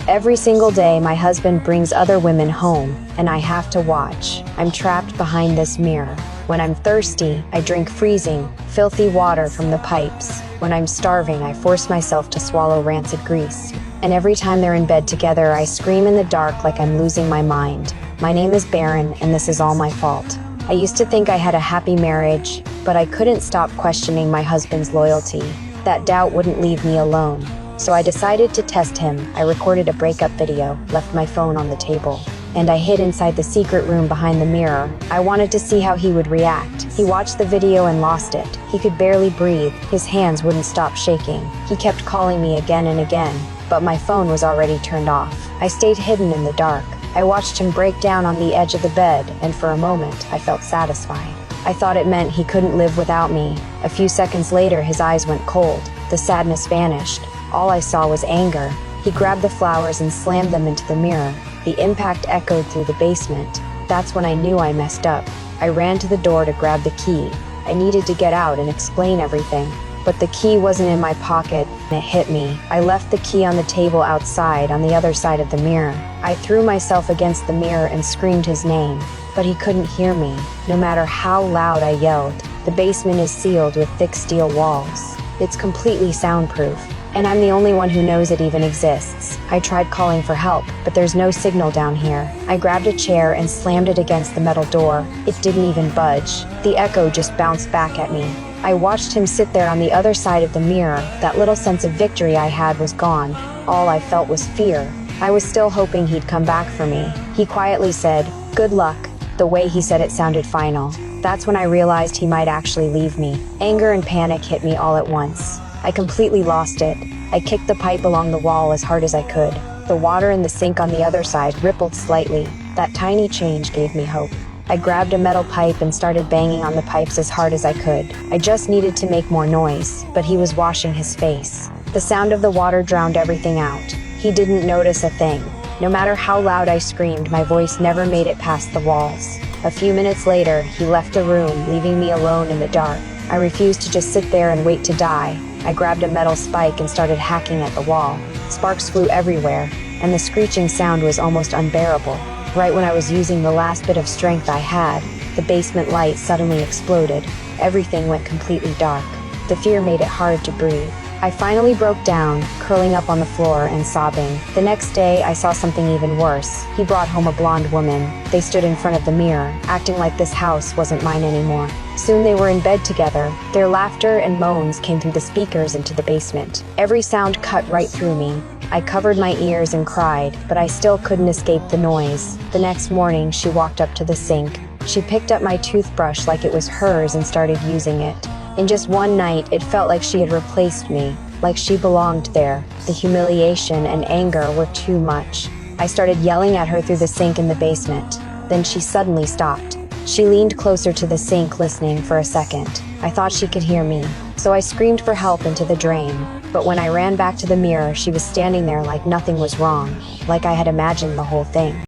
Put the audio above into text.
Every single day, my husband brings other women home, and I have to watch. I'm trapped behind this mirror. When I'm thirsty, I drink freezing, filthy water from the pipes. When I'm starving, I force myself to swallow rancid grease. And every time they're in bed together, I scream in the dark like I'm losing my mind. My name is Baron, and this is all my fault. I used to think I had a happy marriage, but I couldn't stop questioning my husband's loyalty. That doubt wouldn't leave me alone. So I decided to test him. I recorded a breakup video, left my phone on the table, and I hid inside the secret room behind the mirror. I wanted to see how he would react. He watched the video and lost it. He could barely breathe. His hands wouldn't stop shaking. He kept calling me again and again, but my phone was already turned off. I stayed hidden in the dark. I watched him break down on the edge of the bed, and for a moment, I felt satisfied. I thought it meant he couldn't live without me. A few seconds later, his eyes went cold. The sadness vanished. All I saw was anger. He grabbed the flowers and slammed them into the mirror. The impact echoed through the basement. That's when I knew I messed up. I ran to the door to grab the key. I needed to get out and explain everything. But the key wasn't in my pocket, and it hit me. I left the key on the table outside on the other side of the mirror. I threw myself against the mirror and screamed his name, but he couldn't hear me. No matter how loud I yelled, the basement is sealed with thick steel walls. It's completely soundproof, and I'm the only one who knows it even exists. I tried calling for help, but there's no signal down here. I grabbed a chair and slammed it against the metal door. It didn't even budge. The echo just bounced back at me. I watched him sit there on the other side of the mirror. That little sense of victory I had was gone. All I felt was fear. I was still hoping he'd come back for me. He quietly said, "Good luck." The way he said it sounded final. That's when I realized he might actually leave me. Anger and panic hit me all at once. I completely lost it. I kicked the pipe along the wall as hard as I could. The water in the sink on the other side rippled slightly. That tiny change gave me hope. I grabbed a metal pipe and started banging on the pipes as hard as I could. I just needed to make more noise, but he was washing his face. The sound of the water drowned everything out. He didn't notice a thing. No matter how loud I screamed, my voice never made it past the walls. A few minutes later, he left the room, leaving me alone in the dark. I refused to just sit there and wait to die. I grabbed a metal spike and started hacking at the wall. Sparks flew everywhere, and the screeching sound was almost unbearable. Right when I was using the last bit of strength I had, the basement light suddenly exploded. Everything went completely dark. The fear made it hard to breathe. I finally broke down, curling up on the floor and sobbing. The next day, I saw something even worse. He brought home a blonde woman. They stood in front of the mirror, acting like this house wasn't mine anymore. Soon they were in bed together. Their laughter and moans came through the speakers into the basement. Every sound cut right through me. I covered my ears and cried, but I still couldn't escape the noise. The next morning, she walked up to the sink. She picked up my toothbrush like it was hers and started using it. In just one night, it felt like she had replaced me, like she belonged there. The humiliation and anger were too much. I started yelling at her through the sink in the basement. Then she suddenly stopped. She leaned closer to the sink, listening for a second. I thought she could hear me, so I screamed for help into the drain. But when I ran back to the mirror, she was standing there like nothing was wrong, like I had imagined the whole thing.